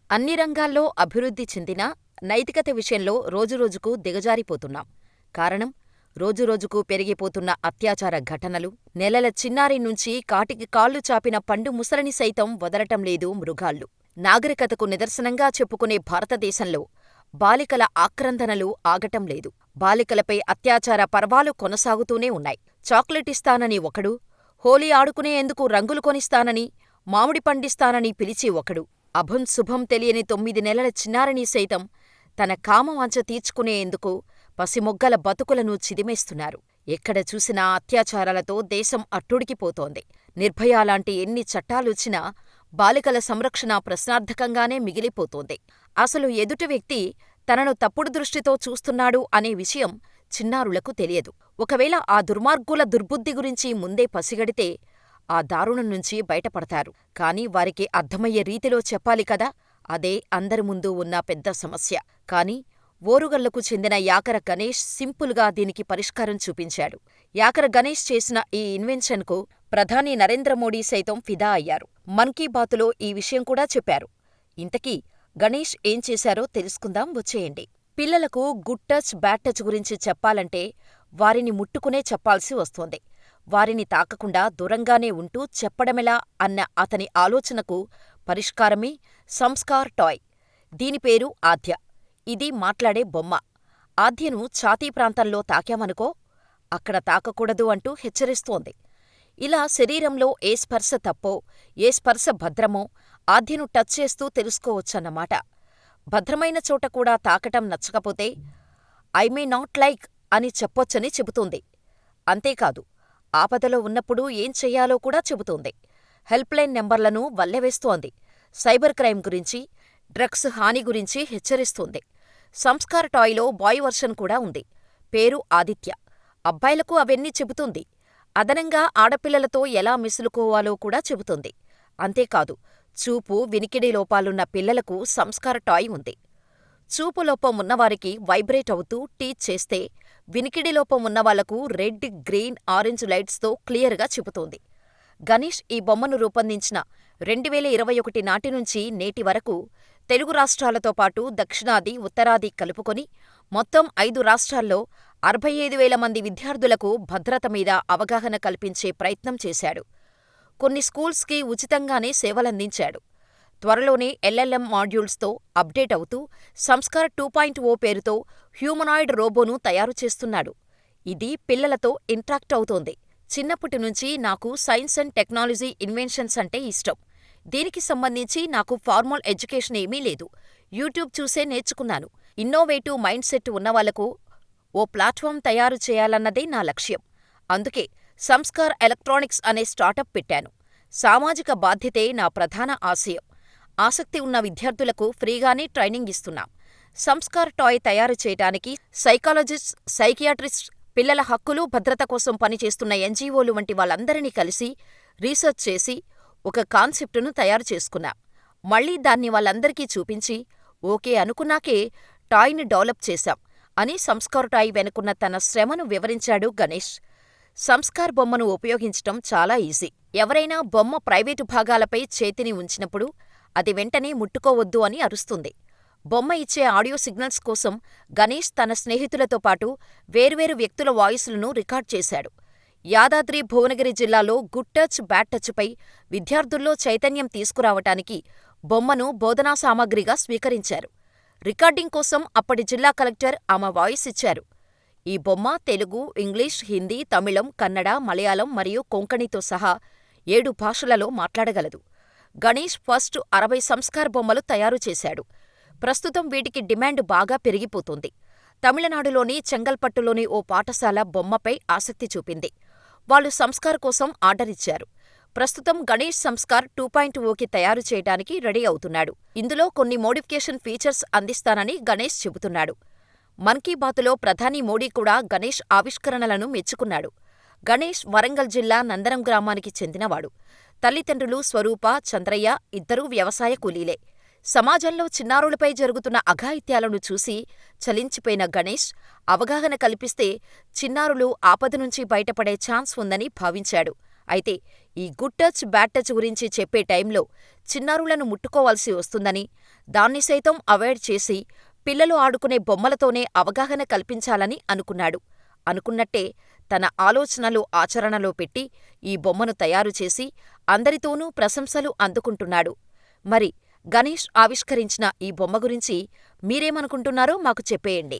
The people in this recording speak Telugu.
అన్ని రంగాల్లో అభివృద్ధి చెందినా నైతికత విషయంలో రోజురోజుకూ దిగజారిపోతున్నాం. కారణం, రోజురోజుకూ పెరిగిపోతున్న అత్యాచార ఘటనలు, నెలల చిన్నారి నుంచి కాటికి కాళ్ళు చాపిన పండు ముసలిని సైతం వదలటం లేదు మృగాళ్ళు. నాగరికతకు నిదర్శనంగా చెప్పుకునే భారతదేశంలో బాలికల ఆక్రందనలు ఆగటం లేదు. బాలికలపై అత్యాచార పర్వాలు కొనసాగుతూనే ఉన్నాయి. చాక్లెటిస్తానని ఒకడు, హోలీ ఆడుకునేందుకు రంగులు కొనిస్తానని, మామిడి పండిస్తానని పిలిచి ఒకడు, అభం శుభం తెలియని 9 నెలల చిన్నారిని సైతం తన కామవాంఛ తీర్చుకునేందుకు పసిమొగ్గల బతుకులను చిదిమేస్తున్నారు. ఎక్కడ చూసినా అత్యాచారాలతో దేశం అట్టుడికిపోతోంది. నిర్భయ లాంటి ఎన్ని చట్టాలొచ్చినా బాలికల సంరక్షణ ప్రశ్నార్థకంగానే మిగిలిపోతోంది. అసలు ఎదుటి వ్యక్తి తనను తప్పుడు దృష్టితో చూస్తున్నాడు అనే విషయం చిన్నారులకు తెలియదు. ఒకవేళ ఆ దుర్మార్గుల దుర్బుద్ధి గురించి ముందే పసిగడితే ఆ దారుణం నుంచి బయటపడతారు. కాని వారికి అర్థమయ్యే రీతిలో చెప్పాలి కదా! అదే అందరి ముందు ఉన్న పెద్ద సమస్య. కాని ఓరుగల్లుకు చెందిన యాకర గణేష్ సింపుల్గా దీనికి పరిష్కారం చూపించాడు. యాకర గణేష్ చేసిన ఈ ఇన్వెన్షన్ కు ప్రధాని నరేంద్ర మోడీ సైతం ఫిదా అయ్యారు. మన్ కీ బాతులో ఈ విషయం కూడా చెప్పారు. ఇంతకీ గణేష్ ఏం చేశారో తెలుసుకుందాం వచ్చేయండి. పిల్లలకు గుడ్ టచ్, బ్యాడ్ టచ్ గురించి చెప్పాలంటే వారిని ముట్టుకునే చెప్పాల్సి వస్తోంది. వారిని తాకకుండా దూరంగానే ఉంటూ చెప్పడమెలా అన్న అతని ఆలోచనకు పరిష్కారమే సంస్కార్ టాయ్. దీని పేరు ఆద్య. ఇది మాట్లాడే బొమ్మ. ఆద్యను ఛాతీ ప్రాంతంలో తాకామనుకో, అక్కడ తాకకూడదు అంటూ హెచ్చరిస్తోంది. ఇలా శరీరంలో ఏ స్పర్శ తప్పో, ఏ స్పర్శ భద్రమో ఆద్యను టచ్ చేస్తూ తెలుసుకోవచ్చన్నమాట. భద్రమైన చోట కూడా తాకటం నచ్చకపోతే ఐ మే నాట్ లైక్ అని చెప్పొచ్చని చెబుతోంది. అంతేకాదు, ఆపదలో ఉన్నప్పుడు ఏం చెయ్యాలో కూడా చెబుతోంది. హెల్ప్లైన్ నెంబర్లను వల్లెవేస్తోంది. సైబర్ క్రైమ్ గురించి, డ్రగ్స్ హాని గురించి హెచ్చరిస్తోంది. సంస్కార్ టాయ్లో బాయ్ వర్షన్ కూడా ఉంది. పేరు ఆదిత్య. అబ్బాయిలకు అవన్నీ చెబుతుంది. అదనంగా ఆడపిల్లలతో ఎలా మెసులుకోవాలో కూడా చెబుతుంది. అంతేకాదు, చూపు, వినికిడి లోపాలున్న పిల్లలకు సంస్కార్ టాయ్ ఉంది. చూపు లోపం ఉన్నవారికి వైబ్రేట్ అవుతూ టీచ్ చేస్తే, వినికిడి లోపం ఉన్నవాళ్లకు రెడ్, గ్రీన్, ఆరెంజ్ లైట్స్తో క్లియర్గా చెబుతోంది. గణేష్ ఈ బొమ్మను రూపొందించిన 2021 నాటి నుంచి నేటి వరకు తెలుగు రాష్ట్రాలతో పాటు దక్షిణాది, ఉత్తరాది కలుపుకొని మొత్తం 5 రాష్ట్రాల్లో 65,000 మంది విద్యార్థులకు భద్రత మీద అవగాహన కల్పించే ప్రయత్నం చేశాడు. కొన్ని స్కూల్స్కి ఉచితంగానే సేవలందించాడు. త్వరలోనే ఎల్ఎల్ఎం మాడ్యూల్స్తో అప్డేట్ అవుతూ సంస్కార్ 2.0 పేరుతో హ్యూమనాయిడ్ రోబోను తయారు చేస్తున్నాడు. ఇది పిల్లలతో ఇంట్రాక్ట్ అవుతోంది. చిన్నప్పటి నుంచి నాకు సైన్స్ అండ్ టెక్నాలజీ ఇన్వెన్షన్స్ అంటే ఇష్టం. దీనికి సంబంధించి నాకు ఫార్మల్ ఎడ్యుకేషన్ ఏమీ లేదు. యూట్యూబ్ చూసే నేర్చుకున్నాను. ఇన్నోవేటివ్ మైండ్ సెట్ ఉన్నవాళ్లకు ఓ ప్లాట్ఫామ్ తయారు చేయాలన్నదే నా లక్ష్యం. అందుకే సంస్కార్ ఎలక్ట్రానిక్స్ అనే స్టార్టప్ పెట్టాను. సామాజిక బాధ్యతే నా ప్రధాన ఆశయం. ఆసక్తి ఉన్న విద్యార్థులకు ఫ్రీగానే ట్రైనింగ్ ఇస్తున్నాం. సంస్కార్ టాయ్ తయారు చేయటానికి సైకాలజిస్ట్, సైకియాట్రిస్ట్, పిల్లల హక్కులు, భద్రత కోసం పనిచేస్తున్న ఎన్జీఓలు వంటి వాళ్ళందరినీ కలిసి రీసెర్చ్ చేసి ఒక కాన్సెప్టును తయారు చేసుకున్నాం. మళ్ళీ దాన్ని వాళ్ళందరికీ చూపించి ఓకే అనుకున్నాకే టాయ్ని డెవలప్ చేశాం అని సంస్కార్ టాయ్ వెనుకున్న తన శ్రమను వివరించాడు గణేష్. సంస్కార్ బొమ్మను ఉపయోగించటం చాలా ఈజీ. ఎవరైనా బొమ్మ ప్రైవేటు భాగాలపై చేతిని ఉంచినప్పుడు అది వెంటనే ముట్టుకోవద్దు అని అరుస్తుంది. బొమ్మ ఇచ్చే ఆడియో సిగ్నల్స్ కోసం గణేష్ తన స్నేహితులతో పాటు వేర్వేరు వ్యక్తుల వాయిస్లను రికార్డ్ చేశాడు. యాదాద్రి భువనగిరి జిల్లాలో గుడ్ టచ్, బ్యాడ్ టచ్ పై విద్యార్థుల్లో చైతన్యం తీసుకురావటానికి బొమ్మను బోధనా సామగ్రిగా స్వీకరించారు. రికార్డింగ్ కోసం అప్పటి జిల్లా కలెక్టర్ ఆమె వాయిస్ ఇచ్చారు. ఈ బొమ్మ తెలుగు, ఇంగ్లీష్, హిందీ, తమిళం, కన్నడ, మలయాళం మరియు కొంకణితో సహా 7 భాషలలో మాట్లాడగలదు. గణేష్ ఫస్ట్ 60 సంస్కార్ బొమ్మలు తయారు చేశాడు. ప్రస్తుతం వీటికి డిమాండ్ బాగా పెరిగిపోతోంది. తమిళనాడులోని చెంగల్పట్టులోని ఓ పాఠశాల బొమ్మపై ఆసక్తి చూపింది. వాళ్ళు సంస్కార్ కోసం ఆర్డర్ ఇచ్చారు. ప్రస్తుతం గణేష్ సంస్కార్ 2.0కి తయారు చేయటానికి రెడీ అవుతున్నాడు. ఇందులో కొన్ని మోడిఫికేషన్ ఫీచర్స్ అందిస్తానని గణేష్ చెబుతున్నాడు. మన్ కీ బాతులో ప్రధాని మోడీ కూడా గణేష్ ఆవిష్కరణలను మెచ్చుకున్నాడు. గణేష్ వరంగల్ జిల్లా నందనం గ్రామానికి చెందినవాడు. తల్లిదండ్రులు స్వరూప, చంద్రయ్య ఇద్దరూ వ్యవసాయ కూలీలే. సమాజంలో చిన్నారులపై జరుగుతున్న అఘాయిత్యాలను చూసి చలించిపోయిన గణేష్ అవగాహన కల్పిస్తే చిన్నారులు ఆపద నుంచి బయటపడే ఛాన్స్ ఉందని భావించాడు. అయితే ఈ గుడ్ టచ్, బ్యాడ్ టచ్ గురించి చెప్పే టైంలో చిన్నారులను ముట్టుకోవాల్సి వస్తుందని, దాన్ని సైతం అవాయిడ్ చేసి పిల్లలు ఆడుకునే బొమ్మలతోనే అవగాహన కల్పించాలని అనుకున్నాడు. అనుకున్నట్టే తన ఆలోచనలు ఆచరణలో పెట్టి ఈ బొమ్మను తయారుచేసి అందరితోనూ ప్రశంసలు అందుకుంటున్నాడు. మరి గణేష్ ఆవిష్కరించిన ఈ బొమ్మ గురించి మీరేమనుకుంటున్నారో మాకు చెప్పేయండి.